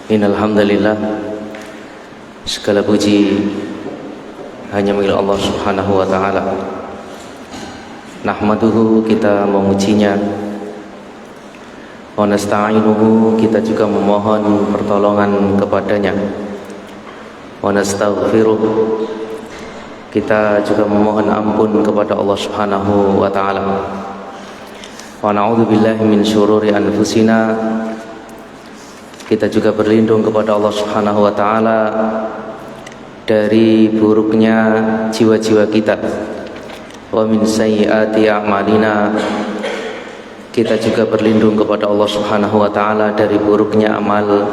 Innalhamdulillah, segala puji hanya milik Allah Subhanahu wa ta'ala. Nahmaduhu, kita memujinya. Wa nasta'inuhu, kita juga memohon pertolongan kepadanya. Wa nastaghfiruh, kita juga memohon ampun kepada Allah Subhanahu wa ta'ala. Wa na'udzu billahi min syururi anfusina, kita juga berlindung kepada Allah Subhanahu wa ta'ala dari buruknya jiwa-jiwa kita. Wa min sayyiati a'malina, kita juga berlindung kepada Allah Subhanahu wa ta'ala dari buruknya amal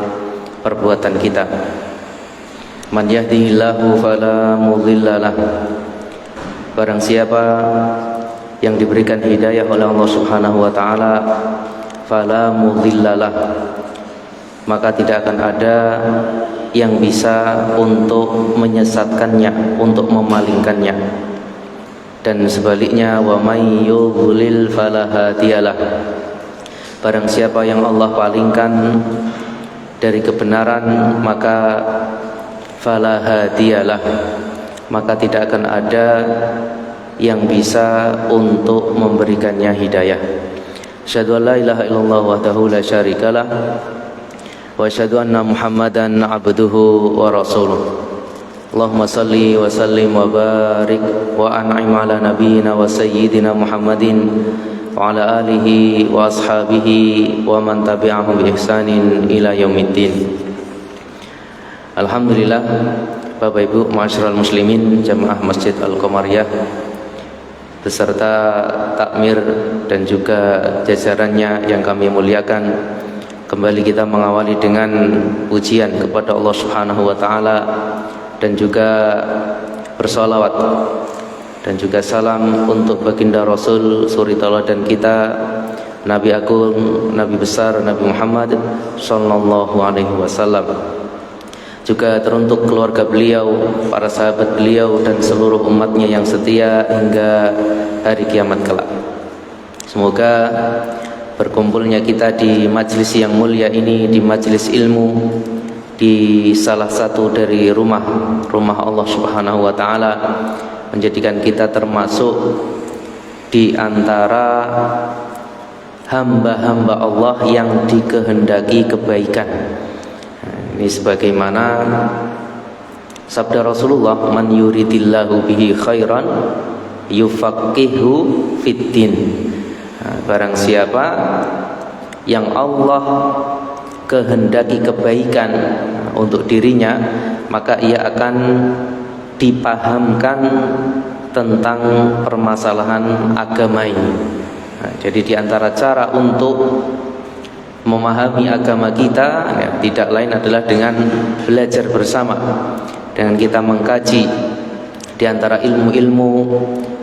perbuatan kita. Man yahdihillahu fala mudhillalah, barang siapa yang diberikan hidayah oleh Allah Subhanahu wa ta'ala, fala mudhillalah, maka tidak akan ada yang bisa untuk menyesatkannya, untuk memalingkannya. Dan sebaliknya, wa may yudlil fala hadiyalah, barang siapa yang Allah palingkan dari kebenaran, maka fala hadiyalah, maka tidak akan ada yang bisa untuk memberikannya hidayah. Asyhadu an la ilaha illallah wahdahu la syarikalah, wa asyhadu anna Muhammadan abduhu wa rasuluh. Allahumma salli wa sallim wa barik wa an'im ala nabiyyina wa sayyidina Muhammadin wa ala alihi wa ashabihi wa man tabi'ahum bi ihsanin ila yaumiddin. Alhamdulillah, Bapak Ibu ma'asyiral muslimin jamaah Masjid Al-Qamariyah beserta takmir dan juga jajarannya yang kami muliakan, kembali kita mengawali dengan pujian kepada Allah Subhanahu wa ta'ala dan juga bersalawat dan juga salam untuk baginda Rasul suri tauladan kita, Nabi Agung, Nabi besar Nabi Muhammad sallallahu alaihi wasallam. Juga teruntuk keluarga beliau, para sahabat beliau dan seluruh umatnya yang setia hingga hari kiamat kelak. Semoga berkumpulnya kita di majelis yang mulia ini, di majelis ilmu, di salah satu dari rumah Allah Subhanahu wa ta'ala, menjadikan kita termasuk di antara hamba-hamba Allah yang dikehendaki kebaikan. Ini sebagaimana sabda Rasulullah, man yuridillahu bihi khairan yufaqihu fiddin. Barang siapa yang Allah kehendaki kebaikan untuk dirinya, maka ia akan dipahamkan tentang permasalahan agama ini. Jadi di antara cara untuk memahami agama kita, tidak lain adalah dengan belajar bersama, dengan kita mengkaji di antara ilmu-ilmu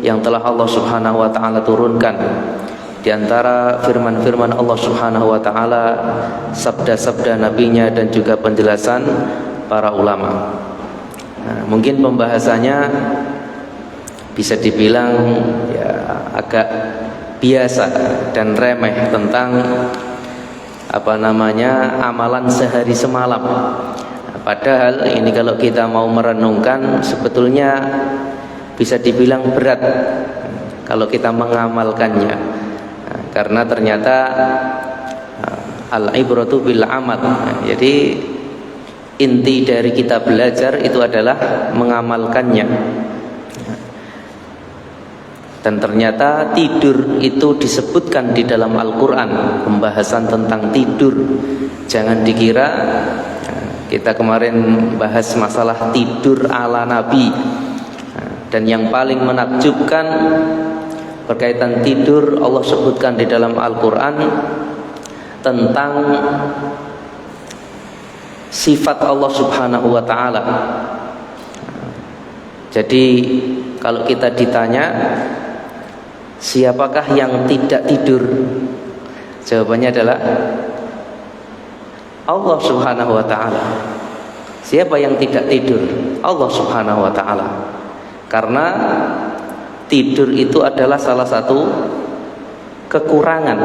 yang telah Allah Subhanahu wa ta'ala turunkan, di antara firman-firman Allah Subhanahu wa ta'ala, sabda-sabda nabinya dan juga penjelasan para ulama. Mungkin pembahasannya bisa dibilang agak biasa dan remeh tentang amalan sehari semalam. Padahal ini kalau kita mau merenungkan, sebetulnya bisa dibilang berat kalau kita mengamalkannya. Karena ternyata al-ibratu bil amal. Jadi inti dari kita belajar itu adalah mengamalkannya. Dan ternyata tidur itu disebutkan di dalam Al-Quran, pembahasan tentang tidur. Jangan dikira kita kemarin bahas masalah tidur ala Nabi. Dan yang paling menakjubkan berkaitan tidur, Allah sebutkan di dalam Al-Quran tentang sifat Allah Subhanahu wa ta'ala. Jadi kalau kita ditanya, siapakah yang tidak tidur? Jawabannya adalah Allah Subhanahu wa ta'ala. Siapa yang tidak tidur? Allah Subhanahu wa ta'ala. Karena tidur itu adalah salah satu kekurangan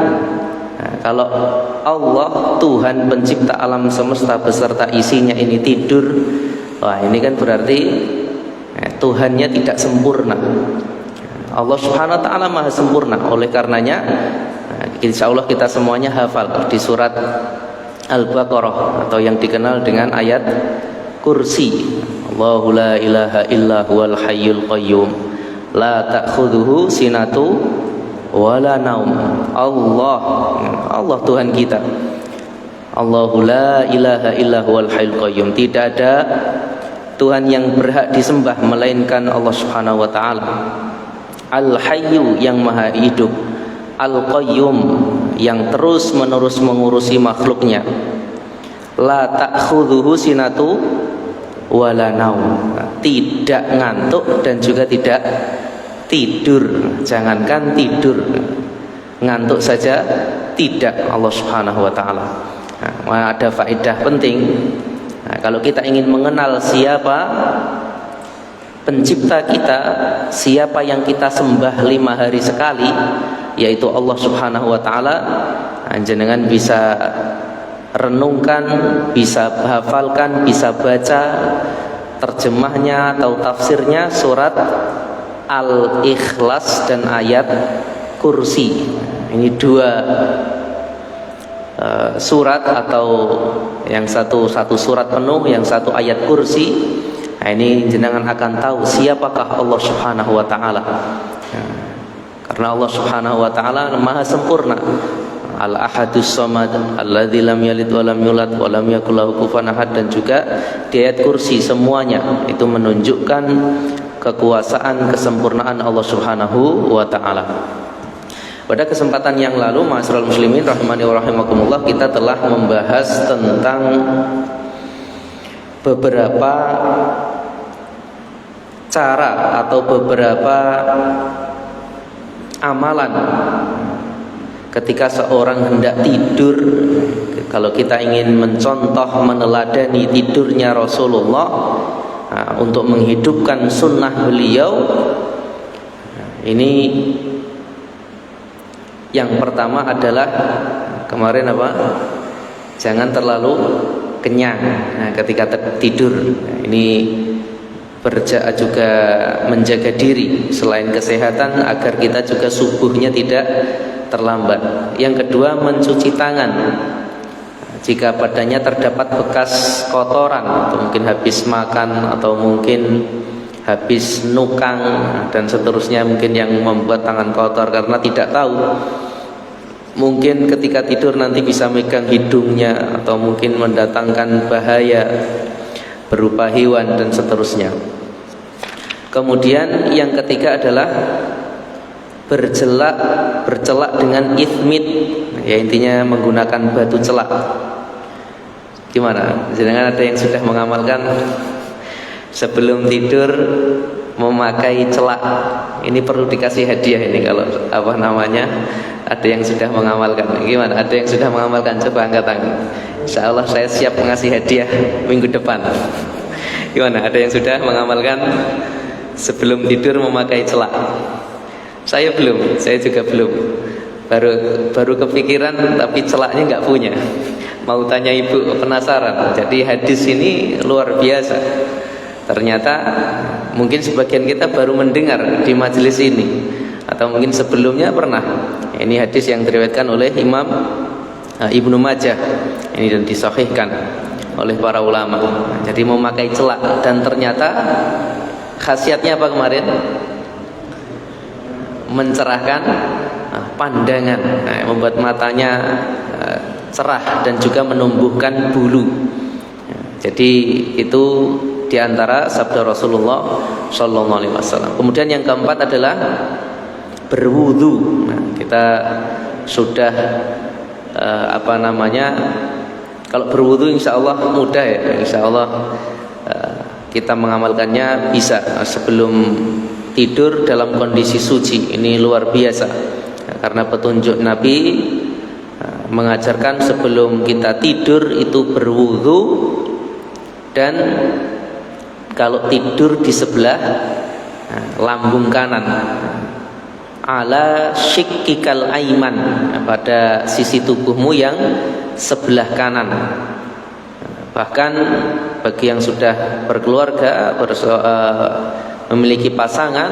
Nah, kalau Allah Tuhan pencipta alam semesta beserta isinya ini tidur, wah ini kan berarti Tuhannya tidak sempurna. Allah Subhanahu wa taala Maha sempurna. Oleh karenanya insya Allah kita semuanya hafal di surat Al-Baqarah atau yang dikenal dengan ayat kursi. Allahu la ilaha illa huwal hayyul qayyum la ta'khudhuhu sinatu wala naum. Allah Tuhan kita. Allahu la ilaha illa huwal hayyul qayyum. Tidak ada Tuhan yang berhak disembah melainkan Allah Subhanahu wa taala. Al-Hayyu yang maha hidup, Al-Qayyum yang terus-menerus mengurusi makhluknya. La ta'khudhuhu sinatu wala naum. Tidak ngantuk dan juga tidak tidur. Jangankan tidur, ngantuk saja tidak Allah Subhanahu wa taala. Nah, ada faedah penting. Nah, kalau kita ingin mengenal siapa pencipta kita, siapa yang kita sembah 5 hari sekali, yaitu Allah Subhanahu wa taala, jenengan bisa renungkan, bisa hafalkan, bisa baca terjemahnya atau tafsirnya surat Al-Ikhlas dan ayat Kursi. Ini 2 surat, atau yang satu surat penuh, yang satu ayat Kursi. Nah, ini jenengan akan tahu siapakah Allah Subhanahu wa taala. Karena Allah Subhanahu wa taala Maha sempurna. Al-Ahadus Samad, alladzi lam yalid wa lam yulad wa lam yakul lahu kufuwan ahad, dan juga di ayat Kursi semuanya itu menunjukkan kekuasaan, kesempurnaan Allah Subhanahu wa taala. Pada kesempatan yang lalu, ma'asyiral muslimin rahimani wa rahimakumullah, kita telah membahas tentang beberapa cara atau beberapa amalan ketika seorang hendak tidur. Kalau kita ingin mencontoh, meneladani tidurnya Rasulullah, untuk menghidupkan sunnah beliau, ini yang pertama adalah kemarin apa? Jangan terlalu kenyang ketika tidur. Ini juga menjaga diri selain kesehatan, agar kita juga subuhnya tidak terlambat. Yang kedua, mencuci tangan jika padanya terdapat bekas kotoran, atau mungkin habis makan, atau mungkin habis nukang dan seterusnya, mungkin yang membuat tangan kotor karena tidak tahu. Mungkin ketika tidur nanti bisa megang hidungnya, atau mungkin mendatangkan bahaya berupa hewan dan seterusnya. Kemudian yang ketiga adalah bercelak dengan ithmit, ya intinya menggunakan batu celak. Gimana? Jangan ada yang sudah mengamalkan sebelum tidur memakai celak? Ini perlu dikasih hadiah ini kalau ada yang sudah mengamalkan. Gimana? Ada yang sudah mengamalkan? Coba angkat tangan. Insya Allah saya siap mengasih hadiah minggu depan. Gimana? Ada yang sudah mengamalkan sebelum tidur memakai celak? Saya belum, saya juga belum. Baru kepikiran, tapi celaknya nggak punya. Mau tanya ibu, penasaran. Jadi hadis ini luar biasa. Ternyata mungkin sebagian kita baru mendengar di majelis ini, atau mungkin sebelumnya pernah. Ini hadis yang diriwayatkan oleh Imam Ibnu Majah ini, dan disahihkan oleh para ulama. Jadi memakai celak, dan ternyata khasiatnya apa kemarin? Mencerahkan pandangan, membuat matanya cerah, dan juga menumbuhkan bulu. Jadi itu diantara sabda Rasulullah Sallallahu Alaihi Wasallam. Kemudian yang keempat adalah berwudu. Kita sudah kalau berwudu insya Allah mudah ya. Insya Allah kita mengamalkannya bisa sebelum tidur dalam kondisi suci. Ini luar biasa, karena petunjuk Nabi mengajarkan sebelum kita tidur itu berwudu, dan kalau tidur di sebelah lambung kanan ala syikkikal aiman, pada sisi tubuhmu yang sebelah kanan. Bahkan bagi yang sudah berkeluarga, memiliki pasangan,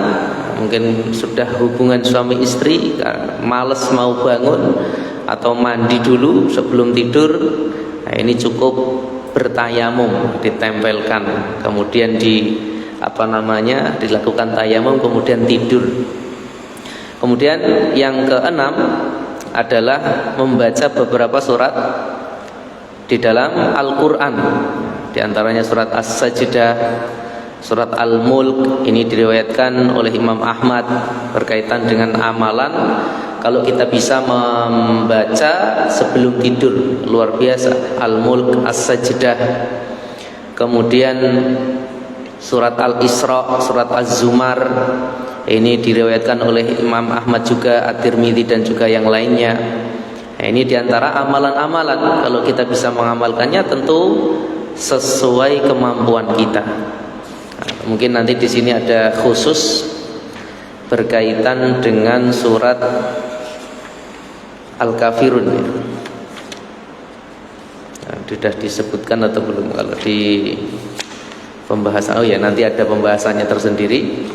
mungkin sudah hubungan suami istri, males mau bangun atau mandi dulu sebelum tidur, nah ini cukup bertayamum, ditempelkan, kemudian dilakukan tayamum, kemudian tidur. Kemudian yang keenam adalah membaca beberapa surat di dalam Al-Quran, di antaranya surat As-Sajdah, surat Al-Mulk. Ini diriwayatkan oleh Imam Ahmad berkaitan dengan amalan kalau kita bisa membaca sebelum tidur, luar biasa. Al-Mulk, As-Sajdah, kemudian surat Al-Isra, surat Az-Zumar. Ini diriwayatkan oleh Imam Ahmad juga, At-Tirmidzi dan juga yang lainnya. Nah, ini diantara amalan-amalan kalau kita bisa mengamalkannya tentu sesuai kemampuan kita. Nah, mungkin nanti di sini ada khusus berkaitan dengan surat Al-Kafirun. Nah, sudah disebutkan atau belum kalau di pembahasan? Oh ya, nanti ada pembahasannya tersendiri.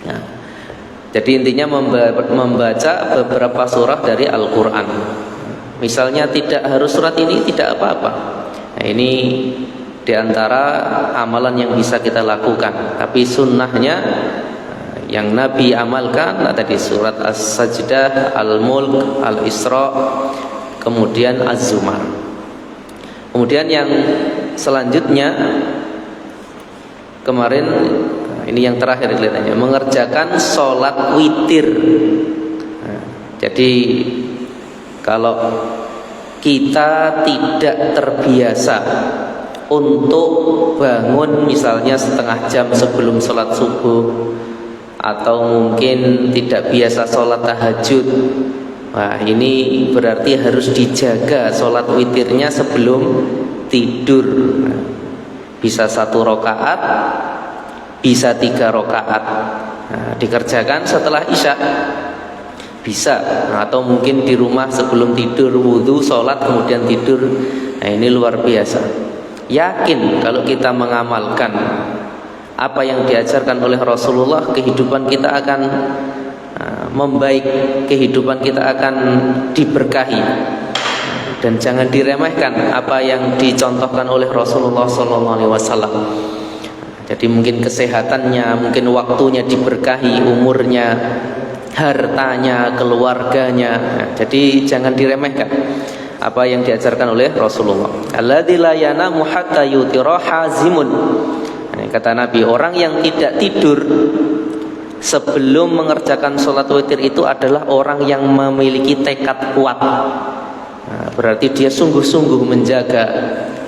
Nah, jadi intinya membaca beberapa surah dari Al-Quran. Misalnya tidak harus surat ini, tidak apa-apa. Nah, ini diantara amalan yang bisa kita lakukan. Tapi sunnahnya yang Nabi amalkan tadi surat As-Sajdah, Al-Mulk, Al-Isra, kemudian Az-Zumar. Kemudian yang selanjutnya kemarin, ini yang terakhir kelihatannya, mengerjakan sholat witir. Nah, jadi kalau kita tidak terbiasa untuk bangun misalnya setengah jam sebelum sholat subuh, atau mungkin tidak biasa sholat tahajud, wah ini berarti harus dijaga sholat witirnya sebelum tidur. Nah, bisa 1 rakaat, bisa 3 rakaat. Nah, dikerjakan setelah isya bisa, atau mungkin di rumah sebelum tidur wudu, sholat kemudian tidur. Nah, ini luar biasa. Yakin kalau kita mengamalkan apa yang diajarkan oleh Rasulullah, kehidupan kita akan membaik, kehidupan kita akan diberkahi. Dan jangan diremehkan apa yang dicontohkan oleh Rasulullah SAW. Jadi mungkin kesehatannya, mungkin waktunya diberkahi, umurnya, hartanya, keluarganya. Jadi jangan diremehkan apa yang diajarkan oleh Rasulullah. Alladzi la yanamu hatta yutira hazimun. Kata Nabi, orang yang tidak tidur sebelum mengerjakan sholat witir itu adalah orang yang memiliki tekad kuat. Nah, berarti dia sungguh-sungguh menjaga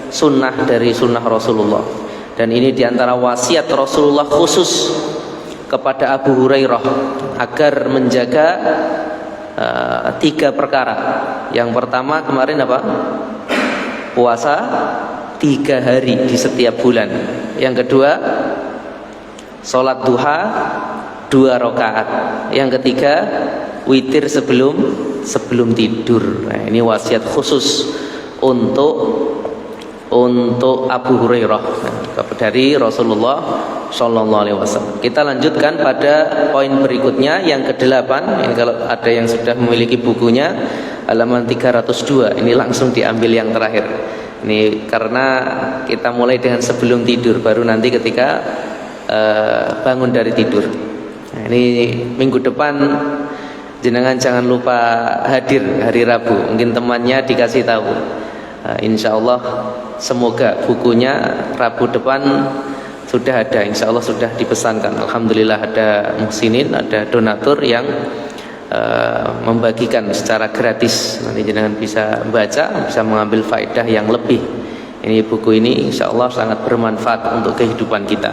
sunnah dari sunnah Rasulullah. Dan ini diantara wasiat Rasulullah khusus kepada Abu Hurairah agar menjaga 3 perkara. Yang pertama kemarin apa? Puasa 3 hari di setiap bulan. Yang kedua, sholat duha 2 rakaat. Yang ketiga, witir sebelum tidur. Nah, ini wasiat khusus untuk Abu Hurairah dari Rasulullah Sallallahu Alaihi Wasallam. Kita lanjutkan pada poin berikutnya yang ke-8. Ini kalau ada yang sudah memiliki bukunya, halaman 302. Ini langsung diambil yang terakhir. Ini karena kita mulai dengan sebelum tidur, baru nanti ketika bangun dari tidur. Nah, ini minggu depan jenengan jangan lupa hadir hari Rabu. Mungkin temannya dikasih tahu. Insya Allah semoga bukunya Rabu depan sudah ada. Insya Allah sudah dipesankan. Alhamdulillah ada muhsinin, ada donatur yang membagikan secara gratis. Nanti jenengan bisa baca, bisa mengambil faedah yang lebih. Ini buku ini insya Allah sangat bermanfaat untuk kehidupan kita.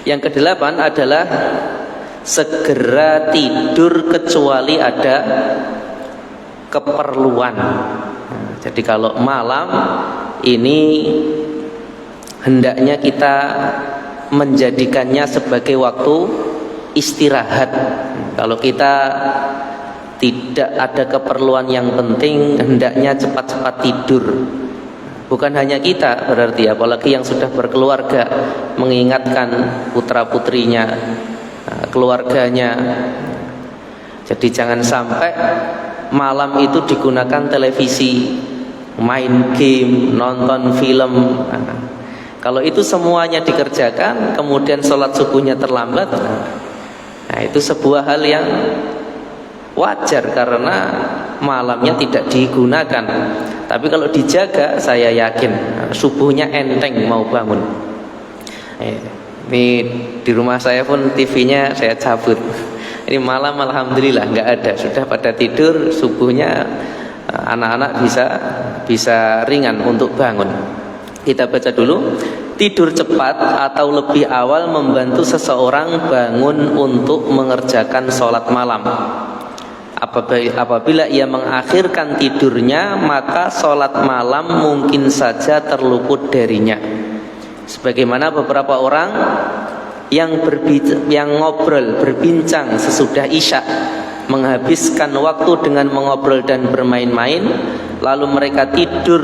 Yang ke-8 adalah segera tidur kecuali ada keperluan. Nah, jadi kalau malam ini hendaknya kita menjadikannya sebagai waktu istirahat. Kalau kita tidak ada keperluan yang penting, hendaknya cepat-cepat tidur. Bukan hanya kita berarti, apalagi yang sudah berkeluarga, mengingatkan putra-putrinya, keluarganya. Jadi jangan sampai malam itu digunakan televisi, main game, nonton film. Kalau itu semuanya dikerjakan, kemudian sholat subuhnya terlambat, nah itu sebuah hal yang wajar karena malamnya tidak digunakan. Tapi kalau dijaga, saya yakin subuhnya enteng mau bangun. Ini di rumah saya pun TV-nya saya cabut. Ini malam alhamdulillah nggak ada, sudah pada tidur. Subuhnya anak-anak bisa ringan untuk bangun. Kita baca dulu. Tidur cepat atau lebih awal membantu seseorang bangun untuk mengerjakan sholat malam. Apabila ia mengakhirkan tidurnya, maka sholat malam mungkin saja terluput darinya. Sebagaimana beberapa orang yang berbincang sesudah isya, menghabiskan waktu dengan mengobrol dan bermain-main, lalu mereka tidur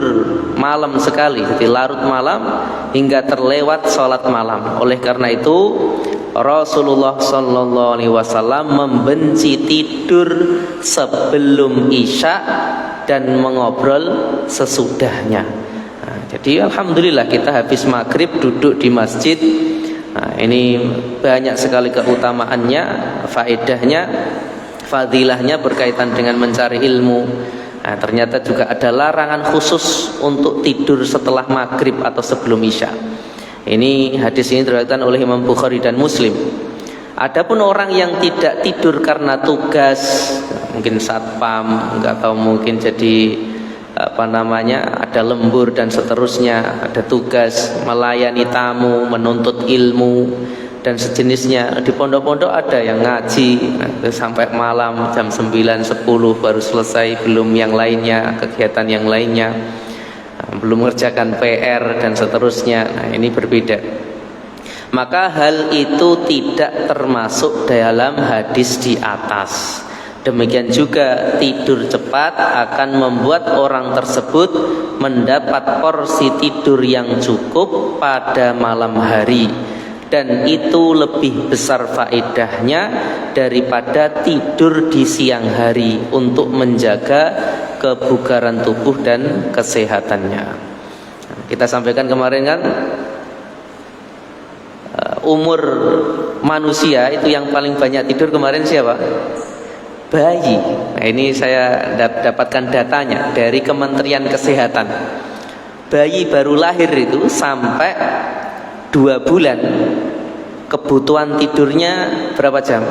malam sekali, jadi larut malam hingga terlewat sholat malam. Oleh karena itu Rasulullah Sallallahu Alaihi Wasallam membenci tidur sebelum isya dan mengobrol sesudahnya. Jadi alhamdulillah kita habis maghrib duduk di masjid. Ini banyak sekali keutamaannya, faedahnya, fadilahnya berkaitan dengan mencari ilmu. Ternyata juga ada larangan khusus untuk tidur setelah maghrib atau sebelum isya. Ini hadis ini diriwayatkan oleh Imam Bukhari dan Muslim. Adapun orang yang tidak tidur karena tugas, mungkin satpam, enggak tahu mungkin jadi ada lembur dan seterusnya, ada tugas melayani tamu, menuntut ilmu dan sejenisnya. Di pondok-pondok ada yang ngaji sampai malam jam 9, 10 baru selesai, belum yang lainnya, kegiatan yang lainnya, belum mengerjakan PR dan seterusnya. Nah, ini berbeda. Maka hal itu tidak termasuk dalam hadis di atas. Demikian juga tidur cepat akan membuat orang tersebut mendapat porsi tidur yang cukup pada malam hari, dan itu lebih besar faedahnya daripada tidur di siang hari untuk menjaga kebugaran tubuh dan kesehatannya. Kita sampaikan kemarin kan, umur manusia itu yang paling banyak tidur kemarin siapa? Bayi. Nah, ini saya dapatkan datanya dari Kementerian Kesehatan. Bayi baru lahir itu sampai 2 bulan kebutuhan tidurnya berapa jam?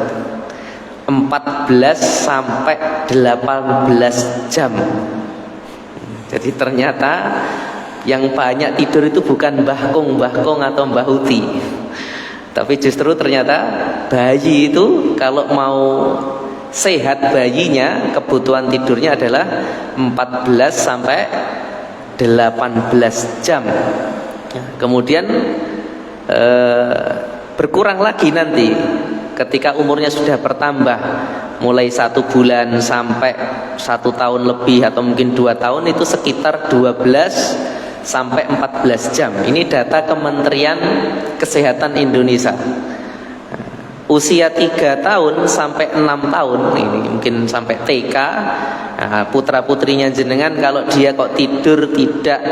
14 sampai 18 jam. Jadi ternyata yang banyak tidur itu bukan Mbah Kong atau Mbah Uti, tapi justru ternyata bayi itu kalau mau sehat bayinya, kebutuhan tidurnya adalah 14 sampai 18 jam. Kemudian berkurang lagi nanti ketika umurnya sudah bertambah, mulai 1 bulan sampai 1 tahun lebih atau mungkin 2 tahun, itu sekitar 12 sampai 14 jam. Ini data Kementerian Kesehatan Indonesia. Usia 3 tahun sampai 6 tahun, ini mungkin sampai TK, putra putrinya jenengan kalau dia kok tidur tidak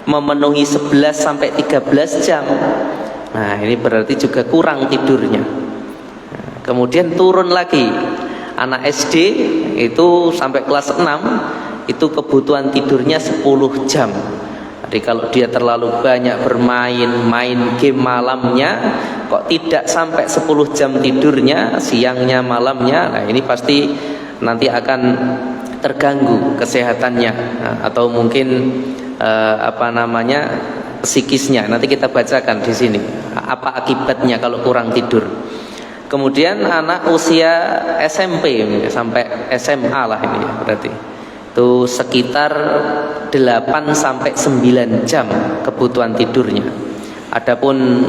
memenuhi 11 sampai 13 jam, nah ini berarti juga kurang tidurnya. Kemudian turun lagi, anak SD itu sampai kelas 6 itu kebutuhan tidurnya 10 jam. Jadi kalau dia terlalu banyak main game malamnya, kok tidak sampai 10 jam tidurnya, siangnya malamnya, nah ini pasti nanti akan terganggu kesehatannya, atau mungkin psikisnya. Nanti kita bacakan di sini apa akibatnya kalau kurang tidur. Kemudian anak usia SMP sampai SMA lah ini ya, berarti itu sekitar 8 sampai 9 jam kebutuhan tidurnya. Adapun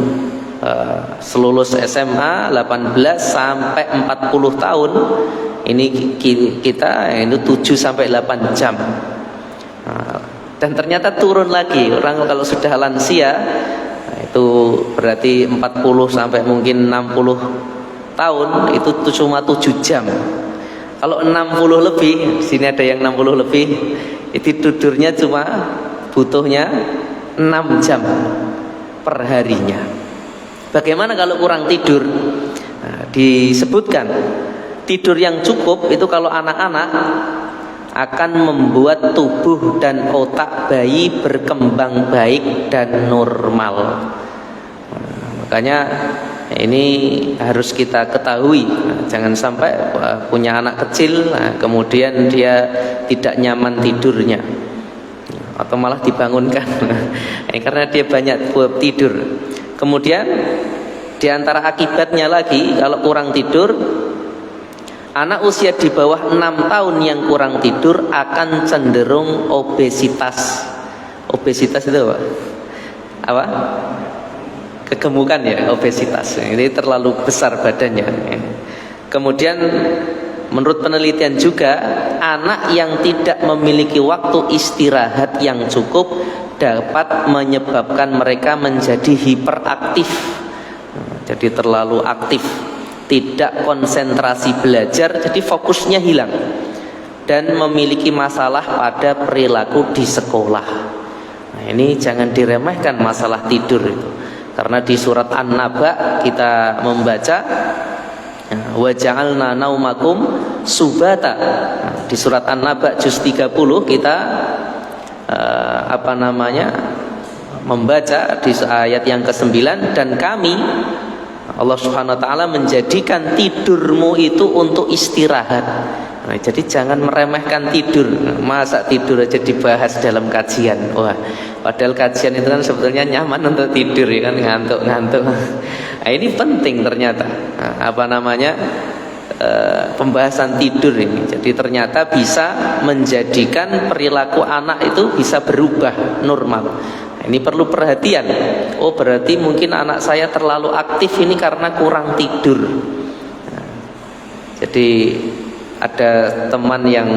selulus SMA 18 sampai 40 tahun ini kita itu 7 sampai 8 jam. Dan ternyata turun lagi. Orang kalau sudah lansia itu berarti 40 sampai mungkin 60 tahun itu cuma 7 jam. Kalau 60 lebih, sini ada yang 60 lebih, itu tidurnya cuma butuhnya 6 jam per harinya. Bagaimana kalau kurang tidur? Disebutkan tidur yang cukup itu kalau anak-anak akan membuat tubuh dan otak bayi berkembang baik dan normal. Makanya ini harus kita ketahui. Jangan sampai punya anak kecil kemudian dia tidak nyaman tidurnya atau malah dibangunkan karena dia banyak tidur. Kemudian diantara akibatnya lagi kalau kurang tidur, anak usia di bawah 6 tahun yang kurang tidur akan cenderung obesitas. Obesitas itu apa? Apa? Kegemukan ya, obesitas. Ini terlalu besar badannya. Kemudian menurut penelitian juga, anak yang tidak memiliki waktu istirahat yang cukup dapat menyebabkan mereka menjadi hiperaktif. Jadi terlalu aktif, tidak konsentrasi belajar, jadi fokusnya hilang, dan memiliki masalah pada perilaku di sekolah. Nah, ini jangan diremehkan masalah tidur itu, karena di surat An-Naba kita membaca wa ja'alna naumakum subata. Nah, di surat An-Naba juz 30 kita membaca di ayat yang ke-9, dan kami Allah Subhanahu wa taala menjadikan tidurmu itu untuk istirahat. Nah, jadi jangan meremehkan tidur. Masa tidur aja dibahas dalam kajian. Wah, padahal kajian itu kan sebetulnya nyaman untuk tidur ya kan, ngantuk-ngantuk. Nah, ini penting ternyata. Pembahasan tidur ini. Jadi ternyata bisa menjadikan perilaku anak itu bisa berubah normal. Ini perlu perhatian. Oh, berarti mungkin anak saya terlalu aktif ini karena kurang tidur. Jadi ada teman yang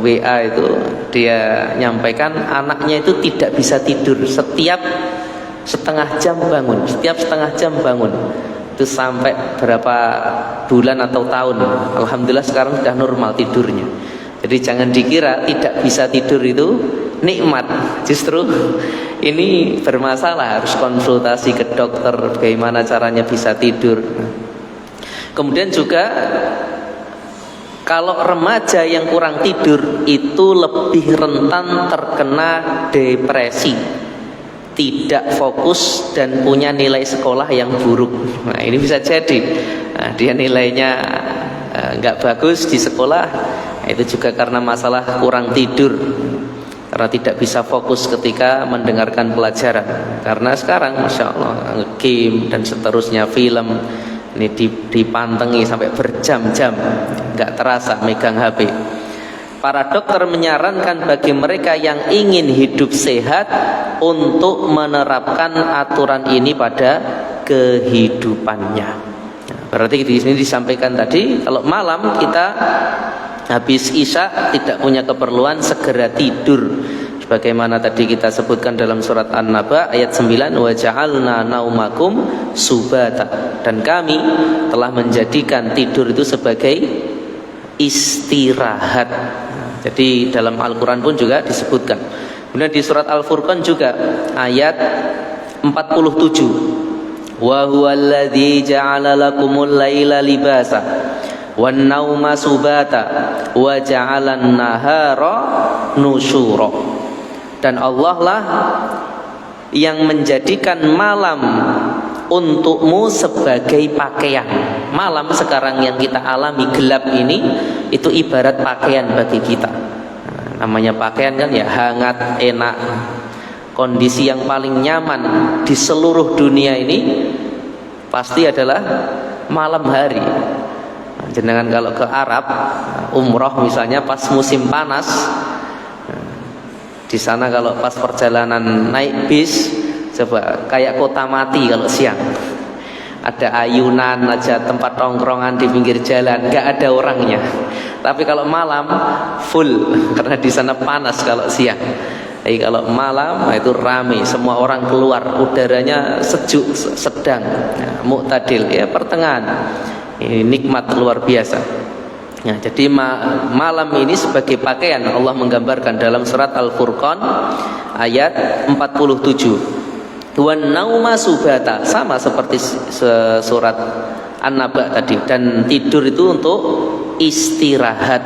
WA itu, dia nyampaikan anaknya itu tidak bisa tidur, setiap setengah jam bangun. Itu sampai berapa bulan atau tahun. Alhamdulillah sekarang sudah normal tidurnya. Jadi jangan dikira tidak bisa tidur itu nikmat, justru ini bermasalah, harus konsultasi ke dokter bagaimana caranya bisa tidur. Kemudian juga kalau remaja yang kurang tidur itu lebih rentan terkena depresi, tidak fokus, dan punya nilai sekolah yang buruk. Nah, ini bisa jadi dia nilainya nggak bagus di sekolah, itu juga karena masalah kurang tidur, karena tidak bisa fokus ketika mendengarkan pelajaran. Karena sekarang Masya Allah game dan seterusnya, film ini dipantengi sampai berjam-jam, nggak terasa megang HP. Para dokter menyarankan bagi mereka yang ingin hidup sehat untuk menerapkan aturan ini pada kehidupannya. Berarti di sini disampaikan tadi, kalau malam kita habis isya tidak punya keperluan, segera tidur. Sebagaimana tadi kita sebutkan dalam surat An-Naba ayat 9, wa ja'alna naumakum subata, dan kami telah menjadikan tidur itu sebagai istirahat. Jadi dalam Al-Quran pun juga disebutkan. Kemudian di surat Al-Furqan juga ayat 47, wa huwallazi ja'ala lakumul laila libasa wan nauma subata wa ja'alan nahara nusyura. Dan Allah lah yang menjadikan malam untukmu sebagai pakaian. Malam sekarang yang kita alami gelap ini, itu ibarat pakaian bagi kita. Namanya pakaian kan ya hangat, enak. Kondisi yang paling nyaman di seluruh dunia ini pasti adalah malam hari. Jenengan kalau ke Arab umroh misalnya pas musim panas, di sana kalau pas perjalanan naik bis, coba kayak kota mati kalau siang. ada ayunan aja, tempat tongkrongan di pinggir jalan, nggak ada orangnya. Tapi kalau malam full, karena di sana panas kalau siang. Jadi kalau malam itu ramai, semua orang keluar, udaranya sejuk, sedang, ya, mu'tadil, ya pertengahan. Ini nikmat luar biasa. Nah, jadi malam ini sebagai pakaian Allah menggambarkan dalam surat Al-Furqan ayat 47. Wan nauma subata, sama seperti surat An-Naba tadi, dan tidur itu untuk istirahat.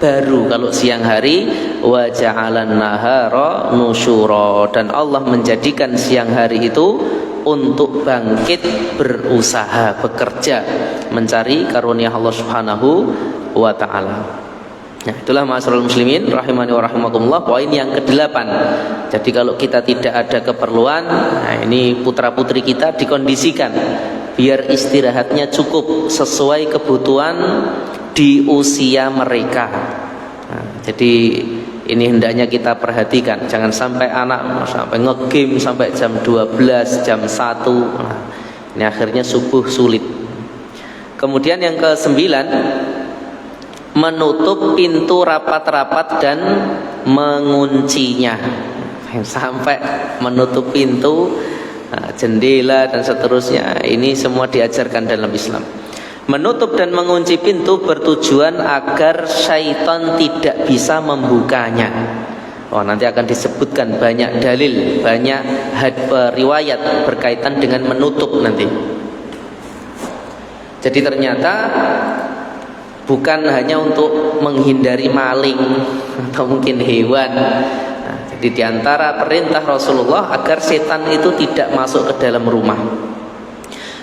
Baru kalau siang hari, wa ja'alan nahara nusyura, dan Allah menjadikan siang hari itu untuk bangkit, berusaha, bekerja, mencari karunia Allah Subhanahu wa taala. Nah, itulah ma'asyiral muslimin rahimani wa rahimakumullah, poin yang ke-8. Jadi kalau kita tidak ada keperluan, nah ini putra-putri kita dikondisikan biar istirahatnya cukup sesuai kebutuhan di usia mereka. Nah, jadi ini hendaknya kita perhatikan, jangan sampai anak sampai nge-game sampai jam 12, jam 1. Nah, ini akhirnya subuh sulit. Kemudian yang ke-9, menutup pintu rapat-rapat dan menguncinya. Sampai menutup pintu, jendela dan seterusnya, ini semua diajarkan dalam Islam. Menutup dan mengunci pintu bertujuan agar syaitan tidak bisa membukanya. Oh, nanti akan disebutkan banyak dalil, banyak riwayat berkaitan dengan menutup nanti. Jadi ternyata bukan hanya untuk menghindari maling atau mungkin hewan. Nah, jadi diantara perintah Rasulullah agar setan itu tidak masuk ke dalam rumah.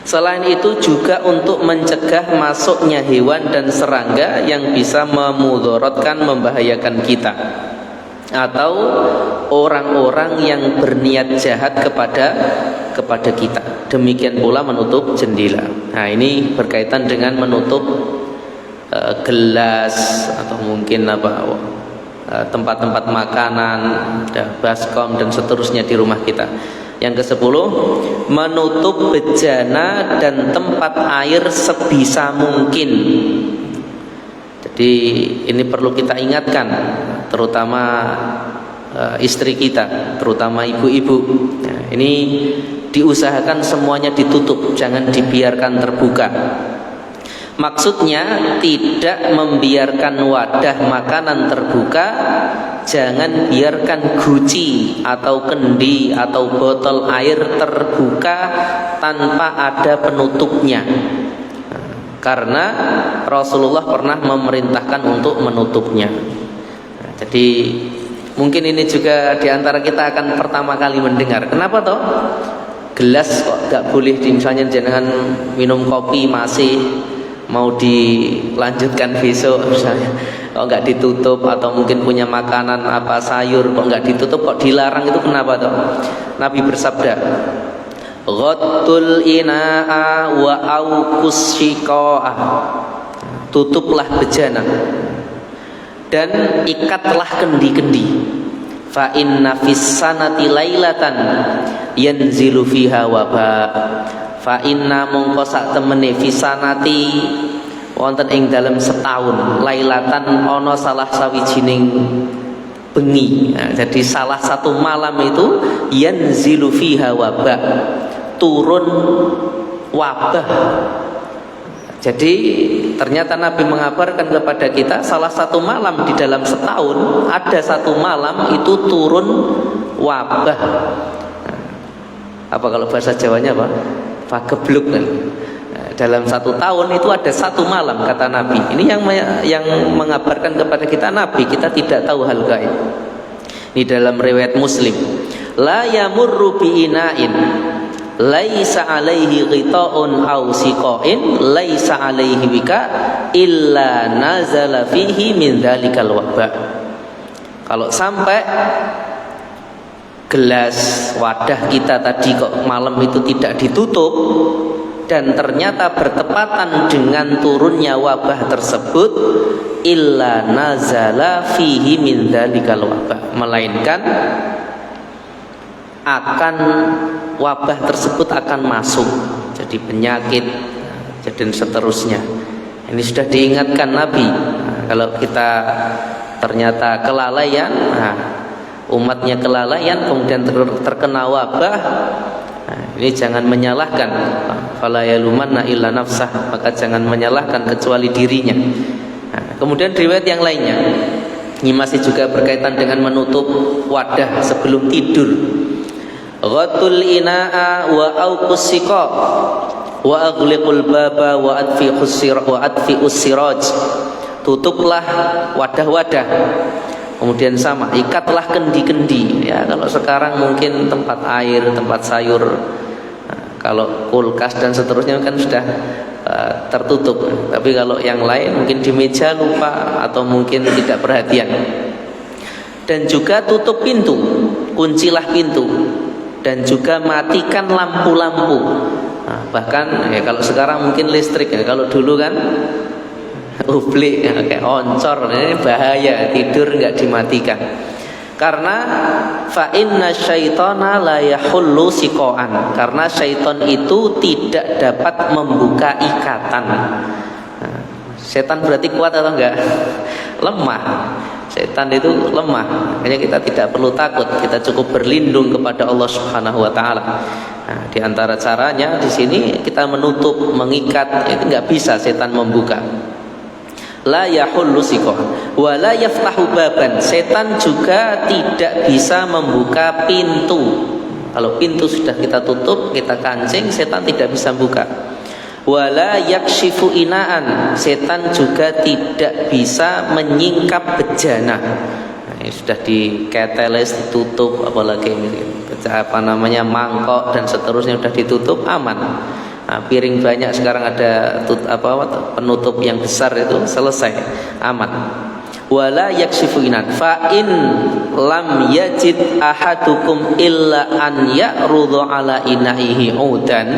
Selain itu juga untuk mencegah masuknya hewan dan serangga yang bisa memudaratkan, membahayakan kita, atau orang-orang yang berniat jahat kepada kita. Demikian pula menutup jendela. Nah, ini berkaitan dengan menutup gelas atau mungkin tempat-tempat makanan, baskom dan seterusnya di rumah kita. Yang ke-10, menutup bejana dan tempat air sebisa mungkin. Jadi ini perlu kita ingatkan, terutama istri kita, terutama ibu-ibu. Nah, ini diusahakan semuanya ditutup, jangan dibiarkan terbuka. Maksudnya tidak membiarkan wadah makanan terbuka, jangan biarkan guci atau kendi atau botol air terbuka tanpa ada penutupnya. Karena Rasulullah pernah memerintahkan untuk menutupnya. Jadi mungkin ini juga diantara kita akan pertama kali mendengar. Kenapa toh? Gelas kok gak boleh misalnya jangan minum kopi masih mau dilanjutkan besok misalnya, kok nggak ditutup, atau mungkin punya makanan apa sayur kok nggak ditutup, kok dilarang, itu kenapa toh? Nabi bersabda, ghattul ina'a wa auqus shiqa'ah, tutuplah bejana dan ikatlah kendi-kendi. Fa inna fis sanati lailatan yanzilu fiha waba. Fa inna mongko sak temene fisanati wonten ing dalem setahun, lailatan ono salah sawijining bengi. Nah, jadi salah satu malam itu yanzilu fiha waba, turun wabah. Jadi ternyata Nabi mengabarkan kepada kita salah satu malam di dalam setahun, ada satu malam itu turun wabah. Apa kalau bahasa Jawanya apa? Pagebluk kan. Dalam satu tahun itu ada satu malam, kata Nabi. Ini yang mengabarkan kepada kita Nabi, kita tidak tahu hal gaib. Ini dalam riwayat Muslim. La yamurru bi ina'in laisa alaihi ghita'un aw siqa'in laisa alaihi wika illa nazala fihi min dzalikal waba. Kalau sampai gelas wadah kita tadi kok malam itu tidak ditutup dan ternyata bertepatan dengan turunnya wabah tersebut, illa nazala fihi min dzalikal waba, melainkan akan wabah tersebut akan masuk. jadi penyakit, dan seterusnya. Ini sudah diingatkan Nabi. Kalau kita ternyata kelalaian, umatnya kelalaian kemudian terkena wabah, ini jangan menyalahkan. Fala yalumanna illa nafsah, maka jangan menyalahkan kecuali dirinya. Kemudian riwayat yang lainnya, ini masih juga berkaitan dengan menutup wadah sebelum tidur. Ghatul ina'a wa auqus siqa wa aghliqul baba wa adfi usiraj. Tutuplah wadah-wadah. Kemudian sama, ikatlah kendi-kendi. Ya, kalau sekarang mungkin tempat air, tempat sayur, kalau kulkas dan seterusnya kan sudah tertutup. Tapi kalau yang lain mungkin di meja lupa atau mungkin tidak perhatian. Dan juga tutup pintu, kuncilah pintu, dan juga matikan lampu-lampu. Bahkan ya kalau sekarang mungkin listrik ya, kalau dulu kan ublik kayak oncor, ini bahaya, tidur nggak dimatikan. Karena fa inna syaitana la yahullu siqaan, karena syaitan itu tidak dapat membuka ikatan. Setan berarti kuat atau enggak? Lemah. Setan itu lemah. Makanya kita tidak perlu takut, kita cukup berlindung kepada Allah Subhanahu wa taala. Di antara caranya di sini kita menutup, mengikat, itu enggak bisa setan membuka. La yahullu siqah wa la yaftahu baban, setan juga tidak bisa membuka pintu. Kalau pintu sudah kita tutup, kita kancing, setan tidak bisa buka. Wa la yakshifu inaan, setan juga tidak bisa menyingkap bejana. Ini sudah diketeles, ditutup, apalagi mangkok dan seterusnya sudah ditutup, aman. Piring banyak sekarang ada penutup yang besar, itu selesai, aman. Wala yakshifu inan fa in lam yajid ahadukum illa an ya'rudhu ala ina'ihi udan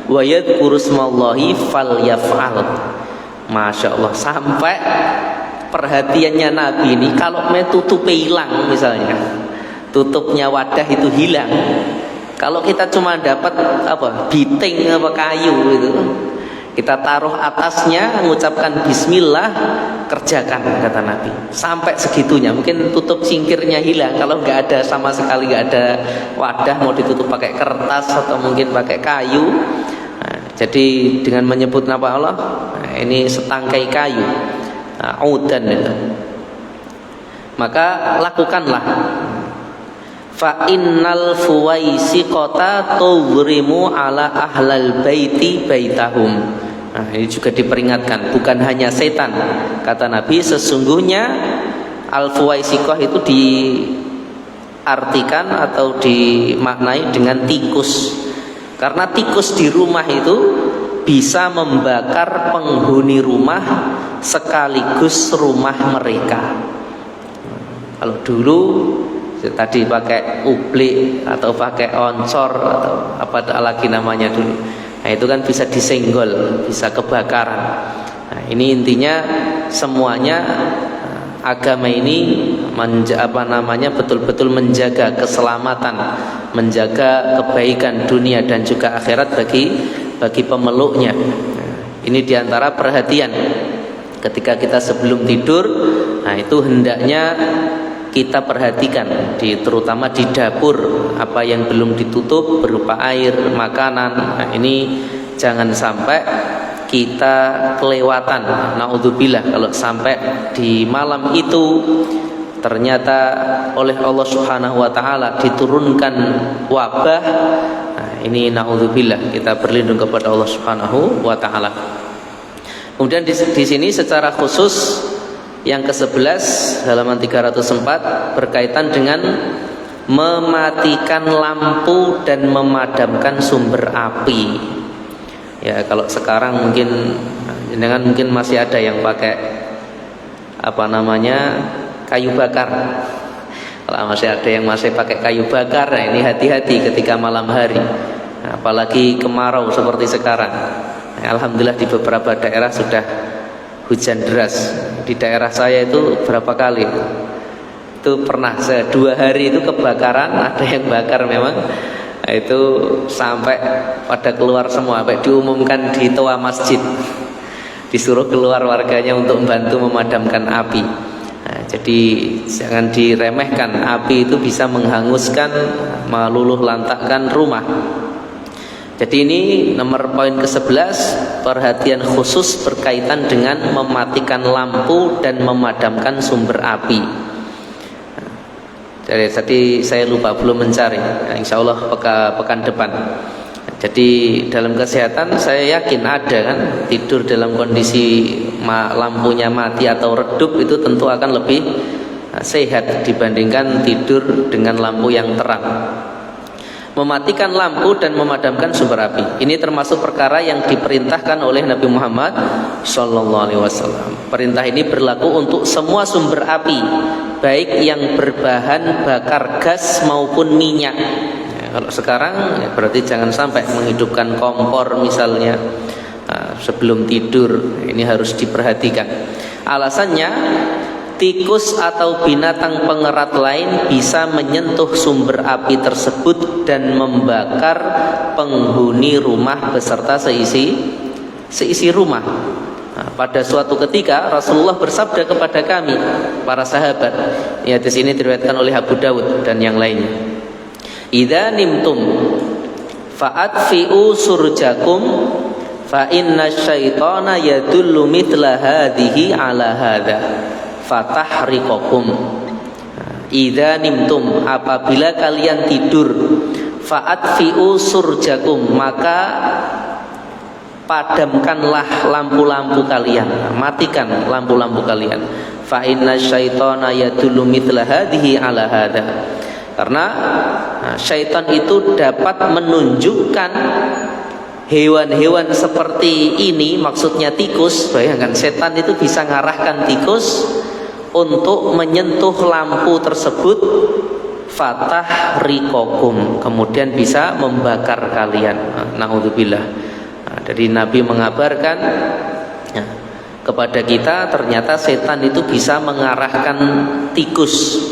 wa yadhkuru ismallahi falyaf'al. Masya Allah, sampai perhatiannya Nabi ini kalau tutupnya hilang, misalnya tutupnya wadah itu hilang. Kalau kita cuma dapat biting kayu itu, kita taruh atasnya, mengucapkan bismillah, kerjakan, kata Nabi. Sampai segitunya, mungkin tutup cingkirnya hilang. Kalau nggak ada sama sekali, nggak ada wadah, mau ditutup pakai kertas atau mungkin pakai kayu. Jadi dengan menyebut nama Allah, ini setangkai kayu, udan itu. Maka lakukanlah. Fa innal fuwaisiqata tughrimu ala ahlal baiti baitahum. Ini juga diperingatkan, bukan hanya setan. Kata Nabi, sesungguhnya al-fuwaisiqah itu diartikan atau dimaknai dengan tikus. Karena tikus di rumah itu bisa membakar penghuni rumah sekaligus rumah mereka. Kalau dulu tadi pakai ublik atau pakai oncor atau apa lagi namanya dulu, nah itu kan bisa disenggol, bisa kebakaran. Nah, ini intinya semuanya agama ini betul-betul menjaga keselamatan, menjaga kebaikan dunia dan juga akhirat bagi pemeluknya. Nah, ini diantara perhatian ketika kita sebelum tidur. Nah, itu hendaknya kita perhatikan, terutama di dapur, apa yang belum ditutup berupa air, makanan. Nah, ini jangan sampai kita kelewatan. Naudzubillah, kalau sampai di malam itu ternyata oleh Allah Subhanahu wa taala diturunkan wabah. Nah, ini naudzubillah, kita berlindung kepada Allah Subhanahu wa taala. Kemudian di sini secara khusus yang ke-11 halaman 304 berkaitan dengan mematikan lampu dan memadamkan sumber api. Ya, kalau sekarang mungkin masih ada yang pakai kayu bakar. Kalau masih ada yang pakai kayu bakar, nah ini hati-hati ketika malam hari. Nah, apalagi kemarau seperti sekarang. Nah, alhamdulillah di beberapa daerah sudah hujan deras. Di daerah saya itu berapa kali itu pernah 2 hari itu kebakaran, ada yang bakar memang Nah, itu sampai pada keluar semua, sampai diumumkan di toa masjid, disuruh keluar warganya untuk membantu memadamkan api. Nah, jadi jangan diremehkan, api itu bisa menghanguskan, meluluh lantakkan rumah. Jadi ini nomor poin ke-11, perhatian khusus berkaitan dengan mematikan lampu dan memadamkan sumber api. Jadi tadi saya lupa belum mencari, insya Allah pekan depan. Jadi dalam kesehatan saya yakin ada kan, tidur dalam kondisi lampunya mati atau redup itu tentu akan lebih sehat dibandingkan tidur dengan lampu yang terang. Mematikan lampu dan memadamkan sumber api, ini termasuk perkara yang diperintahkan oleh Nabi Muhammad SAW. Perintah ini berlaku untuk semua sumber api, baik yang berbahan bakar gas maupun minyak. Kalau sekarang ya berarti jangan sampai menghidupkan kompor misalnya sebelum tidur. Ini harus diperhatikan. Alasannya, tikus atau binatang pengerat lain bisa menyentuh sumber api tersebut dan membakar penghuni rumah beserta seisi rumah. Pada suatu ketika Rasulullah bersabda kepada kami, para sahabat, ya di sini diriwayatkan oleh Abu Dawud dan yang lainnya. Idza nimtum fa'atfi'u surjakum fa inna syaitana yadullu mithla hadhihi ala hadha fatahriqakum. Idza nimtum, apabila kalian tidur, fa'atfi'u surjakum, maka padamkanlah lampu-lampu kalian, matikan lampu-lampu kalian. Fa inna syaitana yadullu mithla hadhihi ala hadha, karena syaitan itu dapat menunjukkan hewan-hewan seperti ini, maksudnya tikus. Bayangkan, setan itu bisa ngarahkan tikus untuk menyentuh lampu tersebut, fatah rikokum, kemudian bisa membakar kalian. Naudzubillah. Jadi Nabi mengabarkan kepada kita, ternyata setan itu bisa mengarahkan tikus.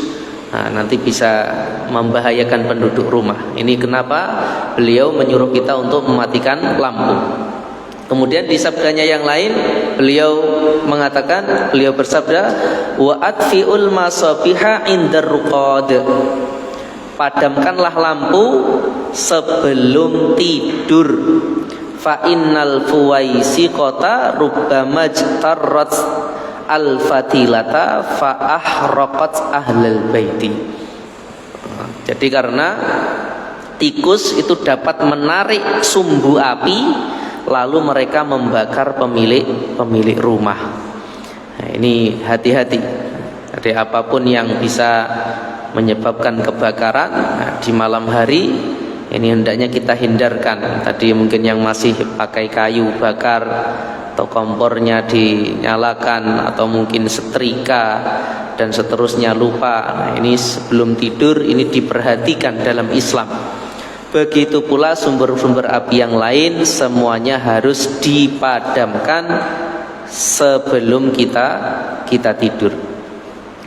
Nanti bisa membahayakan penduduk rumah. Ini kenapa beliau menyuruh kita untuk mematikan lampu. Kemudian di sabdanya yang lain beliau mengatakan, beliau bersabda, wa atfiul masabiha indar ruqad, padamkanlah lampu sebelum tidur. Fa innal fuwaisiqata rubbama jtarrat al-fatilata fa ahraqat ahlal baiti. Jadi karena tikus itu dapat menarik sumbu api, lalu mereka membakar pemilik rumah. Nah, ini hati-hati. Jadi apapun yang bisa menyebabkan kebakaran di malam hari, ini hendaknya kita hindarkan. Tadi mungkin yang masih pakai kayu bakar atau kompornya dinyalakan, atau mungkin setrika dan seterusnya lupa. Nah, ini sebelum tidur ini diperhatikan dalam Islam. Begitu pula sumber-sumber api yang lain semuanya harus dipadamkan sebelum kita tidur.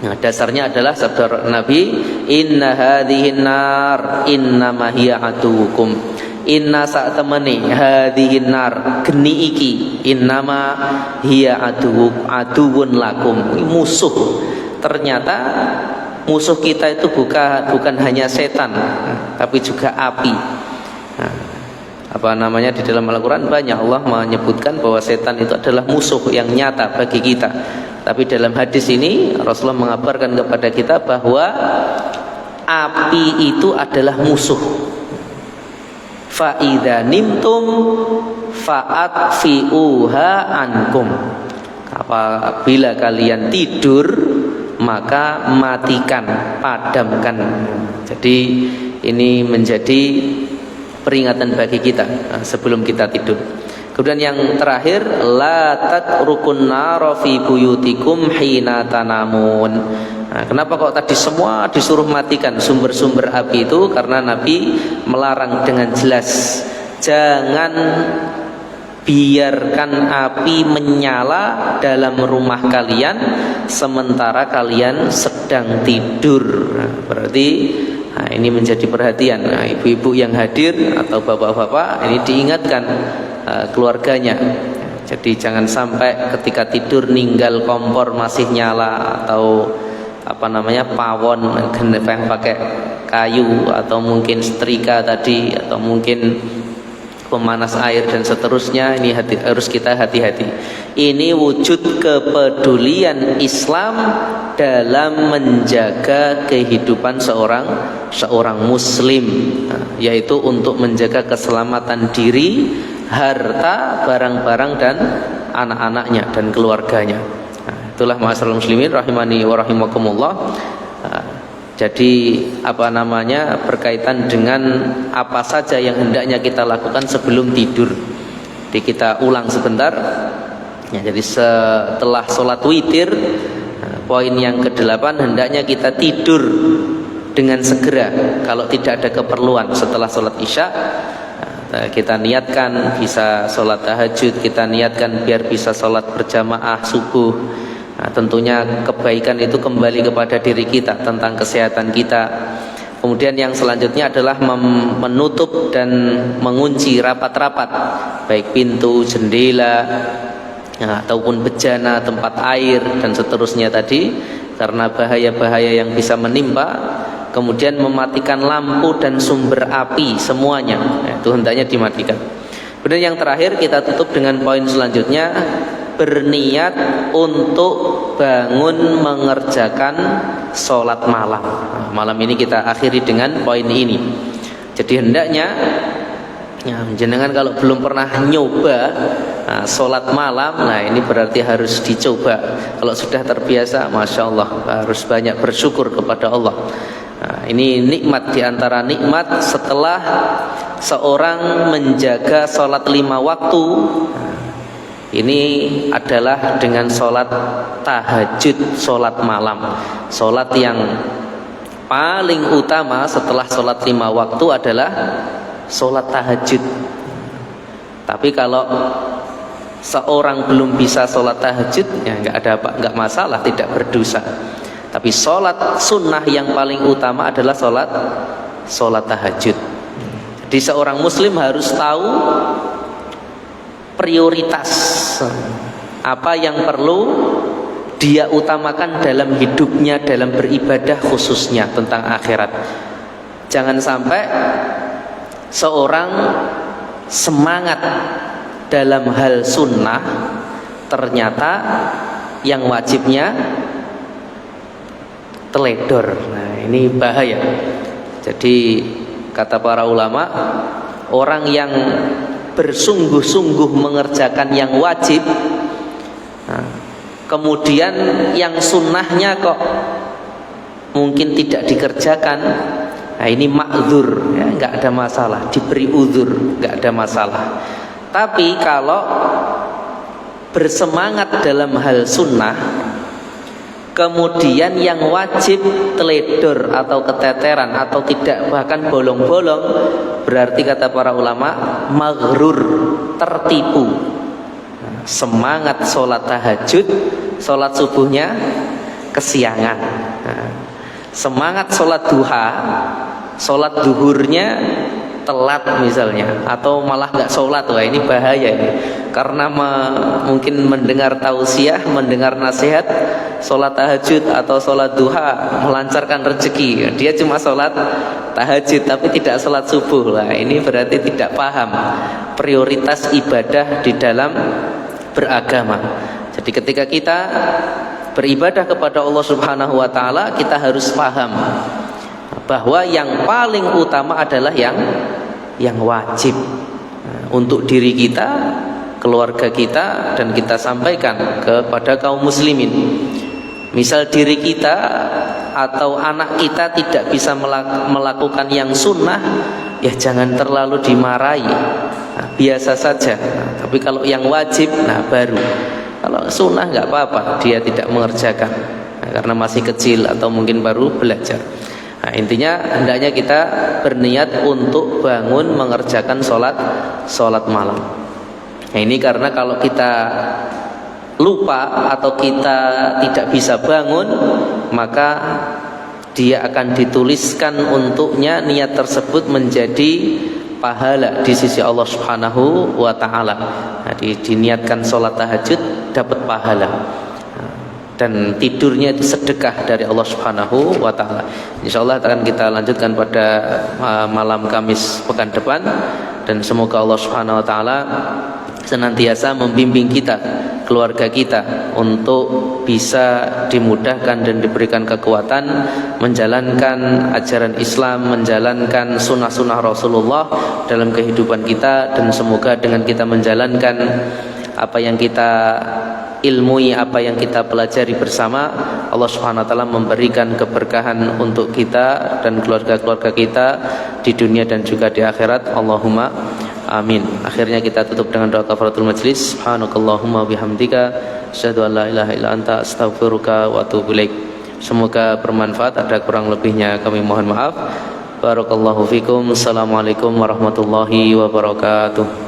Nah, dasarnya adalah sabda Nabi, inna hadhihin nar innama hiya adukum. Inna saat temani hadhihin nar, geni iki, innama hiya aduwun lakum, musuh. Ternyata musuh kita itu bukan hanya setan, tapi juga api. Di dalam Al-Quran banyak Allah menyebutkan bahwa setan itu adalah musuh yang nyata bagi kita. Tapi dalam hadis ini Rasulullah mengabarkan kepada kita bahwa api itu adalah musuh. Fa idza nimtum fa'atfi'uha ankum. Apabila kalian tidur, maka matikan, padamkan. Jadi ini menjadi peringatan bagi kita sebelum kita tidur. Kemudian yang terakhir, la tatrukun nara fi buyutikum hina tanamun. Kenapa kok tadi semua disuruh matikan sumber-sumber api itu? Karena Nabi melarang dengan jelas, jangan biarkan api menyala dalam rumah kalian sementara kalian sedang tidur. Berarti Nah, ini menjadi perhatian. Nah, ibu-ibu yang hadir atau bapak-bapak ini diingatkan keluarganya. Jadi jangan sampai ketika tidur ninggal kompor masih nyala, atau pawon yang pakai kayu, atau mungkin setrika tadi, atau mungkin pemanas air dan seterusnya. Ini harus kita hati-hati. Ini wujud kepedulian Islam dalam menjaga kehidupan seorang muslim, yaitu untuk menjaga keselamatan diri, harta, barang-barang, dan anak-anaknya dan keluarganya. Itulah ma'asyiral muslimin rahimani wa rahimakumullah. Jadi berkaitan dengan apa saja yang hendaknya kita lakukan sebelum tidur. Jadi kita ulang sebentar. Ya, jadi setelah sholat witir, poin yang ke-8, hendaknya kita tidur dengan segera. Kalau tidak ada keperluan setelah sholat isya, kita niatkan bisa sholat tahajud, kita niatkan biar bisa sholat berjamaah subuh. Nah, tentunya kebaikan itu kembali kepada diri kita, tentang kesehatan kita. Kemudian yang selanjutnya adalah menutup dan mengunci rapat-rapat, baik pintu, jendela, ataupun bejana, tempat air, dan seterusnya tadi, karena bahaya-bahaya yang bisa menimpa. Kemudian mematikan lampu dan sumber api semuanya, itu hendaknya dimatikan. Kemudian yang terakhir kita tutup dengan poin selanjutnya, berniat untuk bangun mengerjakan sholat malam. Malam ini kita akhiri dengan poin ini. Jadi hendaknya jenengan kalau belum pernah nyoba sholat malam, nah ini berarti harus dicoba. Kalau sudah terbiasa, masya Allah, harus banyak bersyukur kepada Allah. Ini nikmat diantara nikmat setelah seorang menjaga sholat 5 waktu. Ini adalah dengan sholat tahajud, sholat malam. Sholat yang paling utama setelah sholat 5 waktu adalah sholat tahajud. Tapi kalau seorang belum bisa sholat tahajud, ya nggak masalah, tidak berdosa. Tapi sholat sunnah yang paling utama adalah sholat tahajud. Jadi seorang muslim harus tahu prioritas apa yang perlu dia utamakan dalam hidupnya, dalam beribadah khususnya tentang akhirat. Jangan sampai seorang semangat dalam hal sunnah, ternyata yang wajibnya teledor. Nah, ini bahaya. Jadi kata para ulama, orang yang bersungguh-sungguh mengerjakan yang wajib, kemudian yang sunnahnya kok mungkin tidak dikerjakan, nah ini ma'dzur, ya, nggak ada masalah, diberi uzur, nggak ada masalah. Tapi kalau bersemangat dalam hal sunnah, kemudian yang wajib teledor atau keteteran atau tidak, bahkan bolong-bolong, berarti kata para ulama maghrur, tertipu. Semangat sholat tahajud, sholat subuhnya kesiangan. Semangat sholat duha, sholat duhurnya telat misalnya, atau malah nggak sholat. Wah, ini bahaya ini. Karena mungkin mendengar tausiah, mendengar nasihat sholat tahajud atau sholat duha melancarkan rezeki, dia cuma sholat tahajud tapi tidak sholat subuh. Lah, ini berarti tidak paham prioritas ibadah di dalam beragama. Jadi ketika kita beribadah kepada Allah Subhanahu wa taala, kita harus paham bahwa yang paling utama adalah yang wajib untuk diri kita, keluarga kita, dan kita sampaikan kepada kaum muslimin. Misal diri kita atau anak kita tidak bisa melakukan yang sunnah, ya jangan terlalu dimarahi, biasa saja. Tapi kalau yang wajib, nah baru. Kalau sunnah nggak apa-apa, dia tidak mengerjakan, karena masih kecil atau mungkin baru belajar. Nah, intinya hendaknya kita berniat untuk bangun mengerjakan sholat malam. Nah, ini karena kalau kita lupa atau kita tidak bisa bangun, maka dia akan dituliskan untuknya niat tersebut menjadi pahala di sisi Allah Subhanahu wa taala. Jadi diniatkan sholat tahajud dapat pahala. Dan tidurnya itu sedekah dari Allah Subhanahu wa taala. Insyaallah akan kita lanjutkan pada malam Kamis pekan depan, dan semoga Allah Subhanahu wa taala senantiasa membimbing kita, keluarga kita, untuk bisa dimudahkan dan diberikan kekuatan menjalankan ajaran Islam, menjalankan sunnah-sunnah Rasulullah dalam kehidupan kita. Dan semoga dengan kita menjalankan apa yang kita ilmui, apa yang kita pelajari bersama, Allah Subhanahu wa taala memberikan keberkahan untuk kita dan keluarga-keluarga kita di dunia dan juga di akhirat. Allahumma amin. Akhirnya kita tutup dengan doa kafaratul majlis. Subhanakallahumma bihamdika asyhadu an la ilaha illa anta astaghfiruka wa atubu ilaik. Semoga bermanfaat. Ada kurang lebihnya kami mohon maaf. Barakallahu fikum. Assalamualaikum warahmatullahi wabarakatuh.